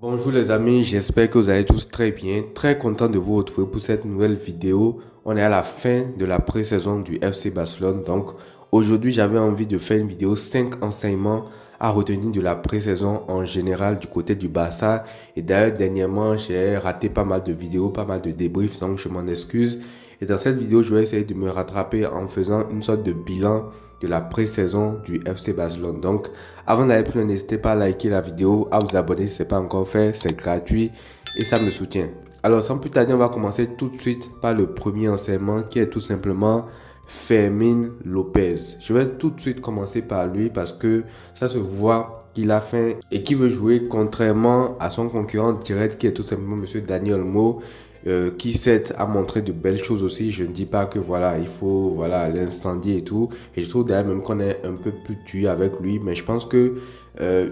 Bonjour les amis, j'espère que vous allez tous très bien. Très content de vous retrouver pour cette nouvelle vidéo. On est à la fin de la pré-saison du FC Barcelone. Donc aujourd'hui, j'avais envie de faire une vidéo 5 enseignements à retenir de la pré-saison en général du côté du Barça. Et d'ailleurs, dernièrement, j'ai raté pas mal de vidéos, pas mal de débriefs, donc je m'en excuse. Et dans cette vidéo, je vais essayer de me rattraper en faisant une sorte de bilan de la pré-saison du FC Barcelone. Donc, avant d'aller plus loin, n'hésitez pas à liker la vidéo, à vous abonner si ce n'est pas encore fait, c'est gratuit et ça me soutient. Alors, sans plus tarder, on va commencer tout de suite par le premier enseignement qui est tout simplement Fermín López. Je vais tout de suite commencer par lui parce que ça se voit qu'il a faim et qu'il veut jouer contrairement à son concurrent direct qui est tout simplement Monsieur Dani Olmo. Qui certes a montré de belles choses aussi. Je ne dis pas que voilà, il faut voilà l'incendier et tout. Et je trouve d'ailleurs même qu'on est un peu plus tué avec lui. Mais je pense que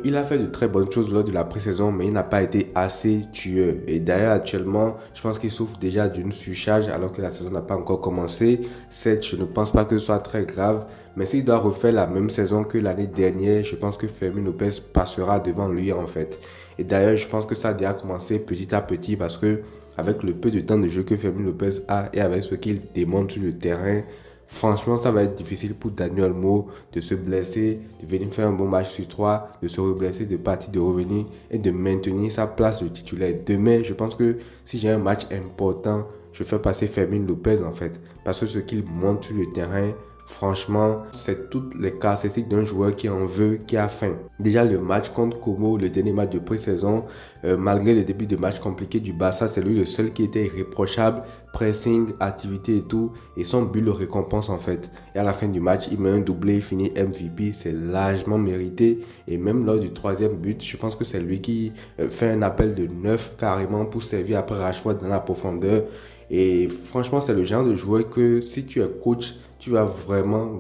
il a fait de très bonnes choses lors de la pré-saison, mais il n'a pas été assez tueux. Et d'ailleurs actuellement, je pense qu'il souffre déjà d'une surcharge alors que la saison n'a pas encore commencé. Certes, je ne pense pas que ce soit très grave. Mais s'il doit refaire la même saison que l'année dernière, je pense que Fermín López passera devant lui en fait. Et d'ailleurs, je pense que ça a déjà commencé petit à petit parce que avec le peu de temps de jeu que Fermín López a et avec ce qu'il démontre sur le terrain, franchement, ça va être difficile pour Dani Olmo de se blesser, de venir faire un bon match sur 3, de se reblesser, de partir, de revenir et de maintenir sa place de titulaire. Demain, je pense que si j'ai un match important, je fais passer Fermín López en fait. Parce que ce qu'il montre sur le terrain, franchement, c'est toutes les caractéristiques d'un joueur qui en veut, qui a faim. Déjà, le match contre Como, le dernier match de pré-saison, malgré le début de match compliqué du Barça, c'est lui le seul qui était irréprochable, pressing, activité et tout. Et son but le récompense en fait. Et à la fin du match, il met un doublé, il finit MVP, c'est largement mérité. Et même lors du troisième but, je pense que c'est lui qui fait un appel de 9 carrément pour servir après Rashford dans la profondeur. Et franchement, c'est le genre de joueur que si tu es coach, tu vas vraiment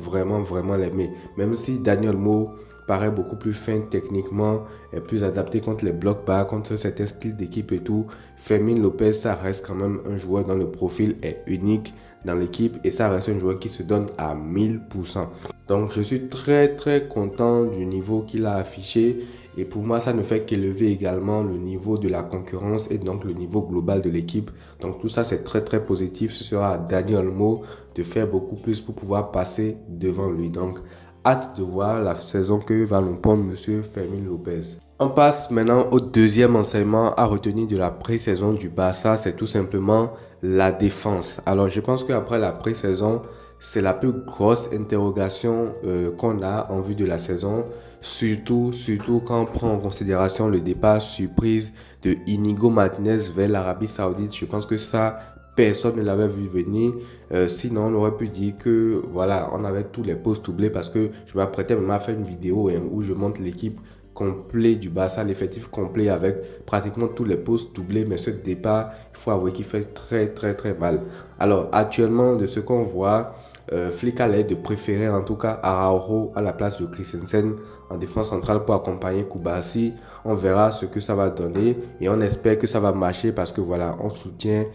l'aimer. Même si Daniel Mo paraît beaucoup plus fin techniquement, est plus adapté contre les blocs bas, contre certains styles d'équipe et tout, Fermín López, ça reste quand même un joueur dont le profil est unique dans l'équipe et ça reste un joueur qui se donne à 1000%. Donc je suis très content du niveau qu'il a affiché et pour moi ça ne fait qu'élever également le niveau de la concurrence et donc le niveau global de l'équipe. Donc tout ça c'est très positif. Ce sera à Dani Olmo de faire beaucoup plus pour pouvoir passer devant lui. Donc hâte de voir la saison que va nous prendre Monsieur Fermín López. On passe maintenant au deuxième enseignement à retenir de la pré-saison du Barça, c'est tout simplement la défense. Alors je pense qu'après la pré-saison, c'est la plus grosse interrogation qu'on a en vue de la saison, surtout quand on prend en considération le départ surprise de Inigo Martinez vers l'Arabie Saoudite. Je pense que ça, personne ne l'avait vu venir. Sinon, on aurait pu dire que voilà, on avait tous les postes doublés parce que je m'apprêtais même à faire une vidéo où je montre l'équipe complet du Barça, l'effectif complet avec pratiquement tous les postes doublés. Mais ce départ, il faut avouer qu'il fait très mal. Alors actuellement, de ce qu'on voit, Flick a l'air de préférer en tout cas Araujo à la place de Christensen en défense centrale pour accompagner Koubarsi. On verra ce que ça va donner et on espère que ça va marcher parce que voilà, on soutient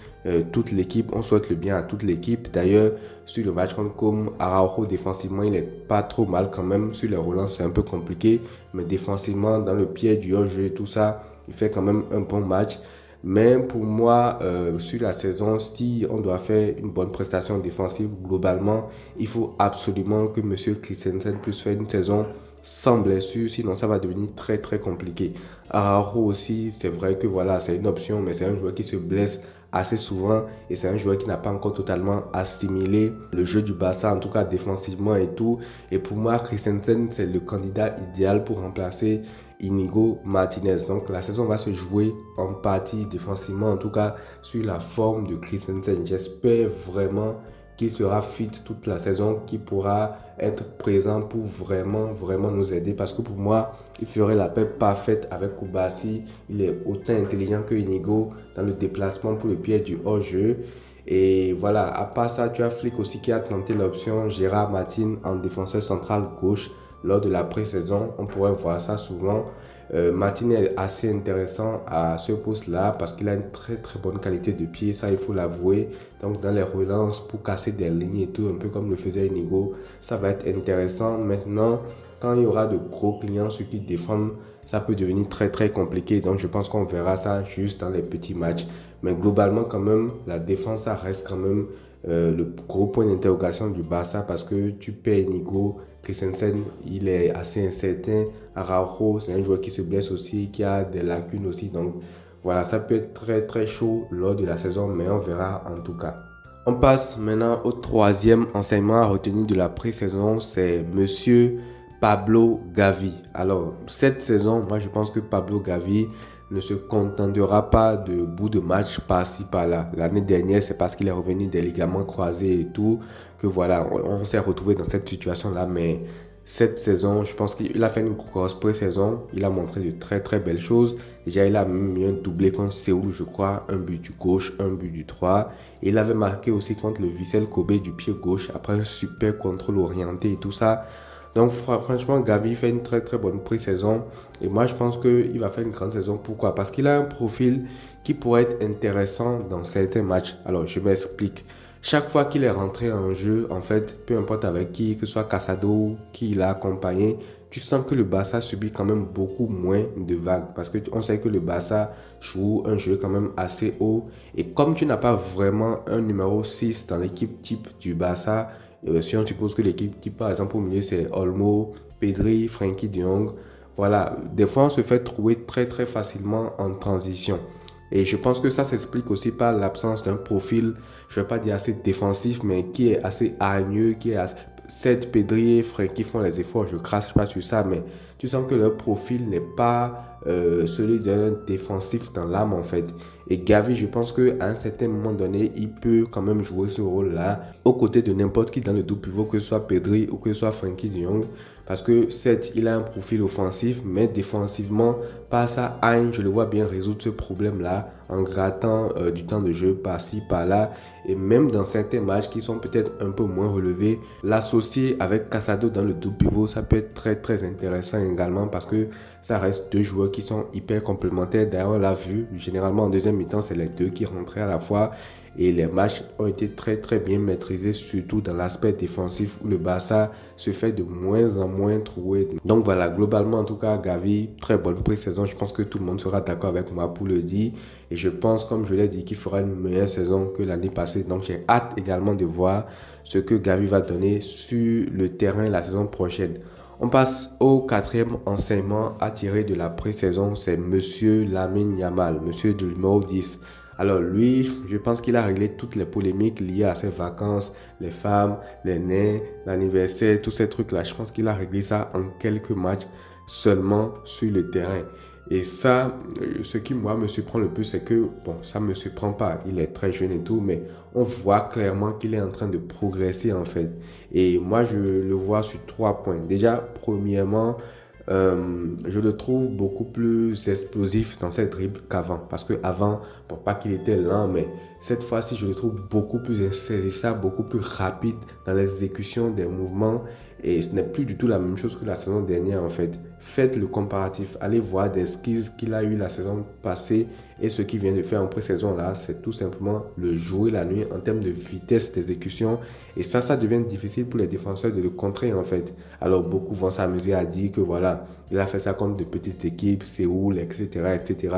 toute l'équipe, on souhaite le bien à toute l'équipe. D'ailleurs, sur le match contre Com, Araujo défensivement, il n'est pas trop mal quand même. Sur les relances, c'est un peu compliqué, mais défensivement, dans le pied du hors-jeu et tout ça, il fait quand même un bon match. Mais pour moi, sur la saison, si on doit faire une bonne prestation défensive globalement, il faut absolument que M. Christensen puisse faire une saison sans blessure, sinon ça va devenir très compliqué. Araujo aussi, c'est vrai que voilà, c'est une option, mais c'est un joueur qui se blesse assez souvent et c'est un joueur qui n'a pas encore totalement assimilé le jeu du Barça, en tout cas défensivement et tout. Et pour moi, Christensen, c'est le candidat idéal pour remplacer Inigo Martinez. Donc la saison va se jouer en partie défensivement, en tout cas sur la forme de Christensen. J'espère vraiment qu'il sera fit toute la saison, qu'il pourra être présent pour vraiment nous aider parce que pour moi, il ferait la paix parfaite avec Koubarsi. Il est autant intelligent que Inigo dans le déplacement pour le pied du hors-jeu. Et voilà, à part ça, tu as Flick aussi qui a tenté l'option Gérard Martin en défenseur central gauche. lors de la pré-saison. On pourrait voir ça souvent. Martin est assez intéressant à ce poste-là parce qu'il a une très très bonne qualité de pied, ça il faut l'avouer. Donc dans les relances pour casser des lignes et tout, un peu comme le faisait Inigo, ça va être intéressant. Maintenant, quand il y aura de gros clients, ceux qui défendent, ça peut devenir très très compliqué. Donc je pense qu'on verra ça juste dans les petits matchs. Mais globalement quand même, la défense, ça reste quand même le gros point d'interrogation du Barça parce que tu perds Inigo, Christensen, il est assez incertain. Araujo, c'est un joueur qui se blesse aussi, qui a des lacunes aussi. Donc voilà, ça peut être très très chaud lors de la saison, mais on verra en tout cas. On passe maintenant au troisième enseignement à retenir de la pré-saison, c'est Monsieur Pablo Gavi. Alors, cette saison, moi je pense que Pablo Gavi ne se contentera pas de bout de match par-ci par-là. L'année dernière, c'est parce qu'il est revenu des ligaments croisés et tout que voilà, on s'est retrouvé dans cette situation-là. Mais cette saison, je pense qu'il a fait une grosse pré-saison. Il a montré de très très belles choses. Déjà, il a mis un doublé contre Séoul, je crois, un but du gauche, un but du droit. Et il avait marqué aussi contre le Vissel Kobe du pied gauche après un super contrôle orienté et tout ça. Donc franchement, Gavi fait une très très bonne pré-saison et moi je pense qu'il va faire une grande saison. Pourquoi? Parce qu'il a un profil qui pourrait être intéressant dans certains matchs. Alors je m'explique. Chaque fois qu'il est rentré en jeu, en fait, peu importe avec qui, que ce soit Casado, qui l'a accompagné, tu sens que le Barça subit quand même beaucoup moins de vagues parce qu'on sait que le Barça joue un jeu quand même assez haut et comme tu n'as pas vraiment un numéro 6 dans l'équipe type du Barça, si on suppose que l'équipe type par exemple au milieu c'est Olmo, Pedri, Frenkie de Jong, voilà, des fois on se fait trouver très très facilement en transition. Et je pense que ça s'explique aussi par l'absence d'un profil, je ne vais pas dire assez défensif, mais qui est assez hargneux, qui est assez... Certes, Pedri et Frenkie font les efforts, je ne crache pas sur ça, mais tu sens que leur profil n'est pas celui d'un défensif dans l'âme en fait. Et Gavi, je pense qu'à un certain moment donné, il peut quand même jouer ce rôle-là aux côtés de n'importe qui dans le double pivot, que ce soit Pedri ou que ce soit Frenkie de Jong. Parce que certes, il a un profil offensif, mais défensivement, par sa haine, je le vois bien résoudre ce problème-là en grattant du temps de jeu par-ci, par-là. Et même dans certains matchs qui sont peut-être un peu moins relevés, l'associer avec Casado dans le double pivot, ça peut être très très intéressant également parce que ça reste deux joueurs qui sont hyper complémentaires. D'ailleurs, on l'a vu, généralement en deuxième mi-temps, c'est les deux qui rentraient à la fois. Et les matchs ont été très très bien maîtrisés, surtout dans l'aspect défensif où le Barça se fait de moins en moins trouver. Donc voilà, globalement en tout cas, Gavi, très bonne pré-saison. Je pense que tout le monde sera d'accord avec moi pour le dire. Et je pense, comme je l'ai dit, qu'il fera une meilleure saison que l'année passée. Donc j'ai hâte également de voir ce que Gavi va donner sur le terrain la saison prochaine. On passe au quatrième enseignement à tirer de la pré-saison, c'est Monsieur Lamine Yamal, Monsieur du numéro 10. Alors lui, je pense qu'il a réglé toutes les polémiques liées à ses vacances, les femmes, les nains, l'anniversaire, tous ces trucs-là. Je pense qu'il a réglé ça en quelques matchs seulement sur le terrain. Et ça, ce qui moi me surprend le plus, c'est que, bon, ça ne me surprend pas, il est très jeune et tout, mais on voit clairement qu'il est en train de progresser en fait. Et moi, je le vois sur 3 points. Déjà, premièrement, je le trouve beaucoup plus explosif dans ses dribbles qu'avant. Parce qu'avant, bon, pas qu'il était lent, mais cette fois-ci, je le trouve beaucoup plus insaisissable, beaucoup plus rapide dans l'exécution des mouvements. Et ce n'est plus du tout la même chose que la saison dernière en fait. Faites le comparatif, allez voir des skills qu'il a eu la saison passée et ce qu'il vient de faire en pré-saison là, c'est tout simplement le jouer la nuit en termes de vitesse d'exécution. Et ça devient difficile pour les défenseurs de le contrer en fait. Alors beaucoup vont s'amuser à dire que voilà, il a fait ça contre de petites équipes, Séoul, etc., etc.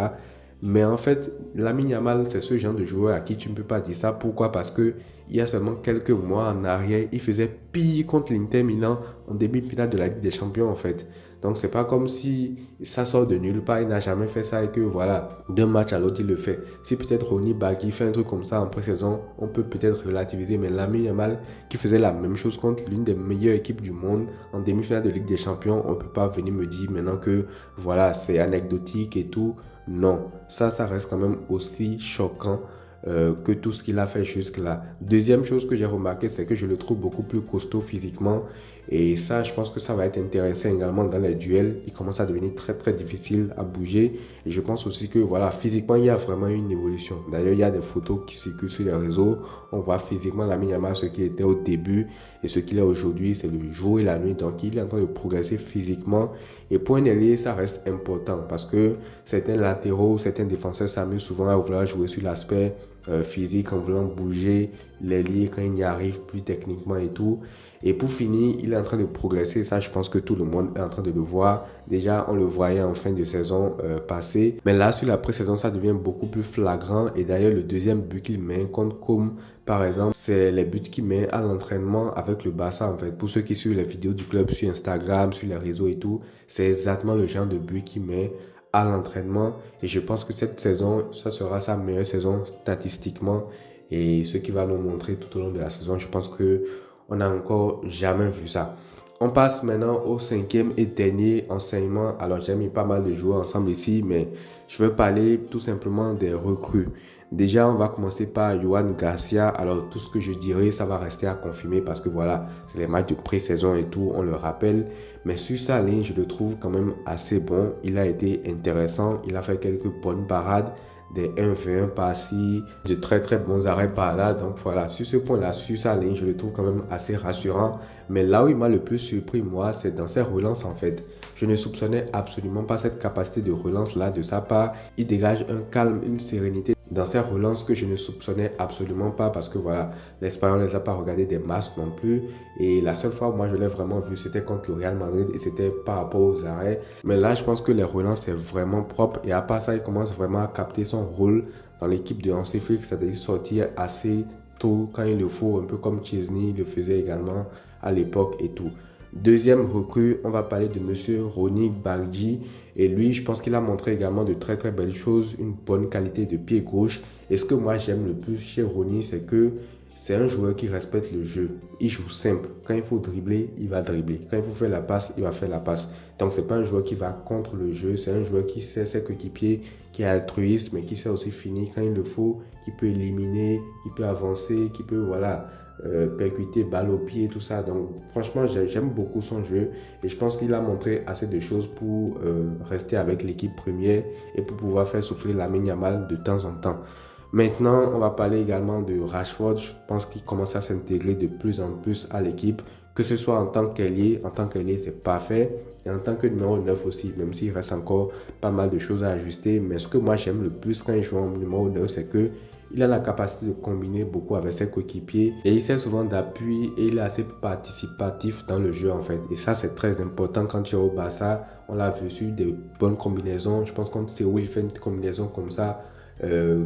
Mais en fait, Lamine Yamal, c'est ce genre de joueur à qui tu ne peux pas dire ça. Pourquoi? Parce que il y a seulement quelques mois en arrière, il faisait pire contre l'Inter Milan en demi-finale de la Ligue des Champions en fait. Donc c'est pas comme si ça sort de nulle part, il n'a jamais fait ça et que voilà, d'un match à l'autre il le fait. Si peut-être Ronny Bagui fait un truc comme ça en pré-saison, on peut peut-être relativiser, mais Lamine Yamal qui faisait la même chose contre l'une des meilleures équipes du monde en demi-finale de Ligue des Champions, on ne peut pas venir me dire maintenant que voilà, c'est anecdotique et tout. Non, ça reste quand même aussi choquant que tout ce qu'il a fait jusque-là. Deuxième chose que j'ai remarqué, c'est que je le trouve beaucoup plus costaud physiquement. Et ça, je pense que ça va être intéressant également dans les duels. Il commence à devenir très très difficile à bouger. Et je pense aussi que voilà, physiquement, il y a vraiment une évolution. D'ailleurs, il y a des photos qui circulent sur les réseaux. On voit physiquement Lamine Yamal, ce qu'il était au début et ce qu'il est aujourd'hui. C'est le jour et la nuit. Donc, il est en train de progresser physiquement. Et pour un ailier, ça reste important parce que certains latéraux, certains défenseurs s'amusent souvent à vouloir jouer sur l'aspect physique en voulant bouger l'ailier quand il n'y arrive plus techniquement et tout. Et pour finir, il est en train de progresser. Ça, je pense que tout le monde est en train de le voir. Déjà, on le voyait en fin de saison passée. Mais là, sur la pré-saison, ça devient beaucoup plus flagrant. Et d'ailleurs, le deuxième but qu'il met contre Com, par exemple, c'est les buts qu'il met à l'entraînement avec le Barça, en fait. Pour ceux qui suivent les vidéos du club sur Instagram, sur les réseaux et tout, c'est exactement le genre de but qu'il met à l'entraînement. Et je pense que cette saison, ça sera sa meilleure saison statistiquement. Et ce qui va nous montrer tout au long de la saison, je pense que on n'a encore jamais vu ça. On passe maintenant au cinquième et dernier enseignement. Alors, j'ai mis pas mal de joueurs ensemble ici, mais je veux parler tout simplement des recrues. Déjà, on va commencer par Yohan Garcia. Alors, tout ce que je dirais, ça va rester à confirmer parce que voilà, c'est les matchs de pré-saison et tout, on le rappelle. Mais sur sa ligne, je le trouve quand même assez bon. Il a été intéressant. Il a fait quelques bonnes parades, des 1v1 par-ci, de très très bons arrêts par-là. Donc voilà, sur ce point-là, sur sa ligne, je le trouve quand même assez rassurant. Mais là où il m'a le plus surpris, moi, c'est dans ses relances en fait. Je ne soupçonnais absolument pas cette capacité de relance-là de sa part. Il dégage un calme, une sérénité dans ses relances que je ne soupçonnais absolument pas parce que voilà, l'Espagnol ne les a pas regardé des masses non plus. Et la seule fois où moi je l'ai vraiment vu, c'était contre le Real Madrid et c'était par rapport aux arrêts. Mais là, je pense que les relances, c'est vraiment propre. Et à part ça, il commence vraiment à capter son rôle dans l'équipe de Hansi Flick, c'est-à-dire sortir assez tôt quand il le faut, un peu comme Chesney le faisait également à l'époque et tout. Deuxième recrue, on va parler de monsieur Ronny Bargi. Et lui, je pense qu'il a montré également de très très belles choses, une bonne qualité de pied gauche. Et ce que moi j'aime le plus chez Ronny, c'est que c'est un joueur qui respecte le jeu. Il joue simple. Quand il faut dribbler, il va dribbler. Quand il faut faire la passe, il va faire la passe. Donc, ce n'est pas un joueur qui va contre le jeu. C'est un joueur qui sait ses coéquipiers, qui est altruiste, mais qui sait aussi finir quand il le faut, qui peut éliminer, qui peut avancer, qui peut, voilà, percuter, balle au pied, tout ça. Donc, franchement, j'aime beaucoup son jeu. Et je pense qu'il a montré assez de choses pour rester avec l'équipe première et pour pouvoir faire souffler Lamine Yamal de temps en temps. Maintenant, on va parler également de Rashford. Je pense qu'il commence à s'intégrer de plus en plus à l'équipe, que ce soit en tant qu'ailier. En tant qu'ailier, c'est parfait. Et en tant que numéro 9 aussi, même s'il reste encore pas mal de choses à ajuster. Mais ce que moi j'aime le plus quand il joue en numéro 9, c'est que il a la capacité de combiner beaucoup avec ses coéquipiers et il sert souvent d'appui et il est assez participatif dans le jeu en fait. Et ça, c'est très important quand il est au Barça. On l'a vu sur des bonnes combinaisons. Je pense contre Séoul, il fait une combinaison comme ça.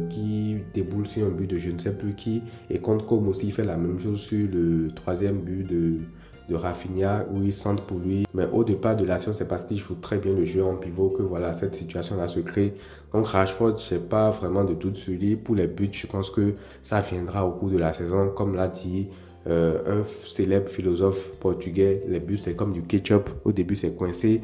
Qui déboule sur un but de je ne sais plus qui. Et contre Com aussi, il fait la même chose sur le troisième but de Rafinha où il centre pour lui. Mais au départ de l'action, c'est parce qu'il joue très bien le jeu en pivot que voilà, cette situation-là se crée. Donc Rashford, je n'ai pas vraiment de doute sur lui. Pour les buts, je pense que ça viendra au cours de la saison. Comme l'a dit un célèbre philosophe portugais, les buts, c'est comme du ketchup. Au début, c'est coincé.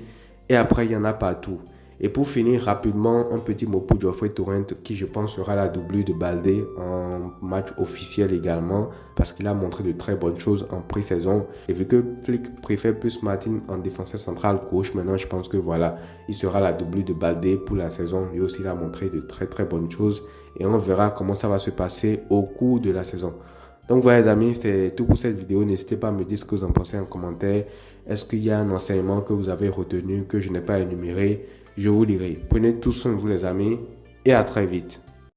Et après, il y en a partout. Et pour finir rapidement, un petit mot pour Geoffrey Torrent qui je pense sera la doublure de Baldé en match officiel également parce qu'il a montré de très bonnes choses en pré-saison. Et vu que Flick préfère plus Martin en défenseur central gauche, maintenant je pense que voilà, il sera la doublure de Baldé pour la saison. Lui aussi il a montré de très très bonnes choses et on verra comment ça va se passer au cours de la saison. Donc voilà les amis, c'est tout pour cette vidéo. N'hésitez pas à me dire ce que vous en pensez en commentaire. Est-ce qu'il y a un enseignement que vous avez retenu que je n'ai pas énuméré? Je vous lirai. Prenez tout soin de vous les amis et à très vite.